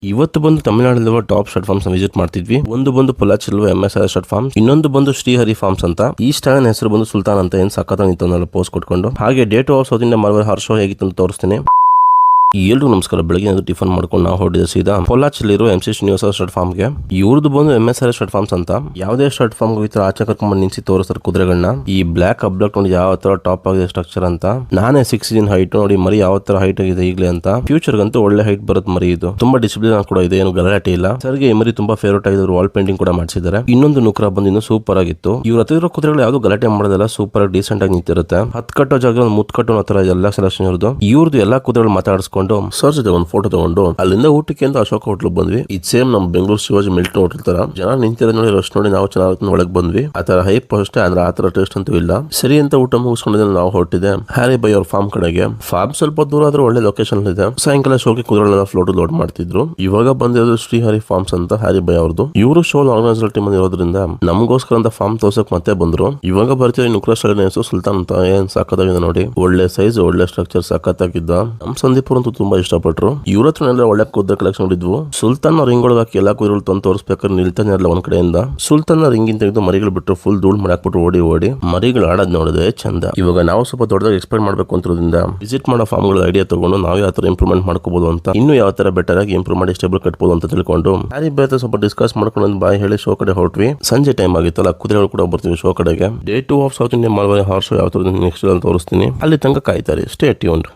ಇವತ್ತು ಬಂದು ತಮಿಳುನಾಡಲ್ಲಿರುವ top shirt forms visit ಮಾಡ್ತಿದ್ವಿ. ಒಂದು ಬಂದು ಪೊಲಾಚಿರುವ MSR ಶರ್ಟ್ ಫಾರ್ಮ್ಸ್, ಇನ್ನೊಂದು ಬಂದು ಶ್ರೀಹರಿ ಫಾರ್ಮ್ಸ್ ಅಂತ. ಈ ಸ್ಟಾಲ್ ಹೆಸರು ಬಂದು ಸುಲ್ತಾನ್ ಅಂತ. ಏನ್ ಸಖತ್ ನಿಂತ ಪೋಸ್ಟ್ ಕೊಟ್ಕೊಂಡು. ಹಾಗೆ date of South India Marvel ಹಾರ್ ಶೋ ಹೇಗಿತ್ತು ಅಂತ ತೋರಿಸ್ತೀನಿ. ಎಲ್ರು ನಮಸ್ಕಾರ. ಬೆಳಗ್ಗೆ ಟಿಫನ್ ಮಾಡ್ಕೊಂಡು ನಾವು ಹೊರಟಿದ್ದೆ ಸೀದಾ ಪೊಲಾಚಿಲಿರೋ MC ಶ್ರೀನಿವಾಸ ಶರ್ಟ್ ಫಾರ್ಮ್ಗೆ. ಇವ್ರದ್ದು ಬಂದು MSR ಶರ್ಟ್ ಫಾರ್ಮ್ಸ್ ಅಂತ. ಯಾವುದೇ ಶರ್ಟ್ ಫಾರ್ಮ್ ಈ ತರ ಆಚೆ ಕರ್ಕೊಂಡ್ ನಿಲ್ಸಿ ತೋರಿಸ್ತಾರೆ ಕುದುರೆಗಳನ್ನ. ಈ ಬ್ಲಾಕ್ ಅಬ್ಲಾಕ್ ನೋಡಿ ಯಾವ ತರ ಟಾಪ್ ಆಗಿದೆ ಸ್ಟ್ರಕ್ಚರ್ ಅಂತ. ನಾನೇ 6 ಇಂಚ್ ಹೈಟ್ ನೋಡಿ ಮರಿ ಯಾವ ತರ ಹೈಟ್ ಆಗಿದೆ ಈಗಲೇ ಅಂತ. ಫ್ಯೂಚರ್ ಗಂತೂ ಒಳ್ಳೆ ಹೈಟ್ ಬರುತ್ತೆ ಮರಿ. ಇದು ತುಂಬಾ ಡಿಸಿಪ್ಲಿನ್ ಕೂಡ ಇದೆ, ಏನು ಗಲಾಟೆ ಇಲ್ಲ. ಸರ್ಗೆ ಈ ಮರಿ ತುಂಬಾ ಫೇವರೇಟ್ ಆಗಿದೆ. ವಾಲ್ ಪೇಂಟಿಂಗ್ ಕೂಡ ಮಾಡಿಸಿದ್ದಾರೆ. ಇನ್ನೊಂದು ನುಕ್ರ ಬಂದಿದ್ದು ಸೂಪರ್ ಆಗಿತ್ತು. ಇವ್ರ ಹತ್ತಿರ ಕುದುರೆಗಳು ಯಾವ್ದು ಗಲಾಟೆ ಮಾಡೋದಲ್ಲ, ಸೂಪರ್ ಆಗಿ ಡೀಸೆಂಟ್ ಆಗಿ ನಿಂತಿರುತ್ತೆ. ಹತ್ ಕಟ್ಟೋ ಜಾಗ ಮುತ್ ಕಟ್ಟೋ ತರ ಎಲ್ಲ ಸೆಲೆಕ್ಷನ್ ಇವ್ರದ್ದು ಎಲ್ಲಾ ಕುದುರೆಗಳು ಮಾತಾಡಿಸ್ಕೊಂಡು ಸರ್ ಜೊತೆ ಒಂದು ಫೋಟೋ ತಗೊಂಡು ಅಲ್ಲಿಂದ ಊಟಕ್ಕೆ ಅಂತ ಅಶೋಕ ಹೋಟ್ಲಿಗೆ ಬಂದ್ವಿ. ಇದು ಸೇಮ್ ನಮ್ ಬೆಂಗಳೂರು ಶಿವಾಜಿ ಮಿಲ್ಟನ್ ಹೋಟೆಲ್ ತರ. ಜನ ನಿಂತಿರೋ ನೋಡಿ ರಶ್ ನೋಡಿ ನಾವು ಚೆನ್ನಾಗಿ ಒಳಗೆ ಬಂದ್ವಿ. ಆ ತರ ಹೈಪ್ ಅಷ್ಟೇ, ಅಂದ್ರೆ ಆ ತರ ಟೇಸ್ಟ್ ಅಂತೂ ಇಲ್ಲ. ಸರಿ ಅಂತ ಊಟ ಮುಗಿಸ್ಕೊಂಡಿದ್ದೆ ನಾವು ಹೊರಟಿದೆ ಹ್ಯಾರಿ ಬೈ ಅವ್ರ ಫಾರ್ಮ್ ಕಡೆಗೆ. ಫಾರ್ಮ್ ಸ್ವಲ್ಪ ದೂರ ಆದ್ರೂ ಒಳ್ಳೆ ಲೊಕೇಶನ್ ಇದೆ. ಸಾಯಂಕಾಲ ಶೋಗೆ ಕುದುರೆಗಳೆಲ್ಲ ಫ್ಲೋಟ್ ಲೋಡ್ ಮಾಡ್ತಿದ್ರು. ಇವಾಗ ಬಂದಿರೋದು ಶ್ರೀಹರಿ ಫಾರ್ಮ್ಸ್ ಅಂತ, ಹ್ಯಾರಿ ಬೈ ಅವ್ರದ್ದು. ಇವರು ಶೋ ಆರ್ಗನೈಸರ್ ಟೀಮ್ ಇರೋದ್ರಿಂದ ನಮಗೋಸ್ಕರ ಅಂತ ಫಾರ್ಮ್ ತೋರ್ಸಕ್ ಮತ್ತೆ ಬಂದ್ರು. ಇವಾಗ ಬರ್ತೀವಿ ನುಕ್ರಾ ಸ್ಟೈಲ್ ಹೆಸರು ಸುಲ್ತಾನ್ ಅಂತ. ಏನ್ ಸಖತ್ತಾಗಿದೆ ನೋಡಿ, ಒಳ್ಳೆ ಸೈಜ್ ಒಳ್ಳೆ ಸ್ಟ್ರಕ್ಚರ್ ಸಖತ್ತಾಗಿದ್ದ. ನಮ್ ಸಂದೀಪ್ ಅಂತೂ ತುಂಬಾ ಇಷ್ಟಪಟ್ರು. ಇವ್ರ ಹತ್ರ ಒಳ್ಳೆ ಕುದುರೆ ಕಲೆಕ್ಷನ್ ಇದ್ವು. ಸುಲ್ತಾನ್ ರಿಂಗ್ ಒಳಗೆ ಎಲ್ಲಾ ಕುದುರೆಗಳು ತಂದು ತೋರಿಸ್ಬೇಕಾದ್ರೆ ನಿಲ್ತಾನೆ ಇರಲ್ಲ ಒಂದ್ ಕಡೆಯಿಂದ. ಸುಲ್ತಾನ್ ರಿಂಗಿನ ತೆಗೆದು ಮರಿಗಳು ಬಿಟ್ಟು ಫುಲ್ ಧೂಳ್ ಮಾಡಾಕ್ಬಿಟ್ಟು ಓಡಿ ಮರಿಗಳು ಆಡೋದ್ ನೋಡಿದ್ರೆ ಚಂದ. ಇವಾಗ ನಾವು ಸ್ವಲ್ಪ ದೊಡ್ಡದಾಗಿ ಎಕ್ಸ್ಪೆಕ್ಟ್ ಮಾಡ್ಬೇಕು ಅಂತಿರೋದ್ರಿಂದ ವಿಸಿಟ್ ಮಾಡೋ ಫಾರ್ಮ್ ಗಳ ಐಡಿಯಾ ತಗೊಂಡು ನಾವು ಯಾವ ತರ ಇಂಪ್ರೂವ್ಮೆಂಟ್ ಮಾಡ್ಕೋಬಹುದು ಅಂತ, ಇನ್ನು ಯಾವ ತರ ಬೆಟರ್ ಆಗಿ ಇಂಪ್ರೂವ್ ಮಾಡಿ ಸ್ಟೇಬಲ್ ಕಟ್ಬೋದು ಅಂತ ತಿಳ್ಕೊಂಡು ಹ್ಯಾರಿ ಬೈ ಸ್ವಲ್ಪ ಡಿಸ್ಕಸ್ ಮಾಡ್ಕೊಂಡು ಬಾಯ್ ಹೇಳಿ ಶೋ ಕಡೆ ಹೊರಟ್ವಿ. ಸಂಜೆ ಟೈಮ್ ಆಗಿತ್ತಲ್ಲ, ಕುದುರೆಗಳು ಕೂಡ ಬರ್ತೀವಿ ಶೋ ಕಡೆಗೆ. Day 2 of South India Marvel ಹಾರ್ ಶೋ ಯಾವ ತರ ನೆಕ್ಸ್ಟ್ ತೋರಿಸ್ತೀನಿ. ಅಲ್ಲಿ ತನಕ ಕಾಯ್ತಾರೆ. Stay tuned.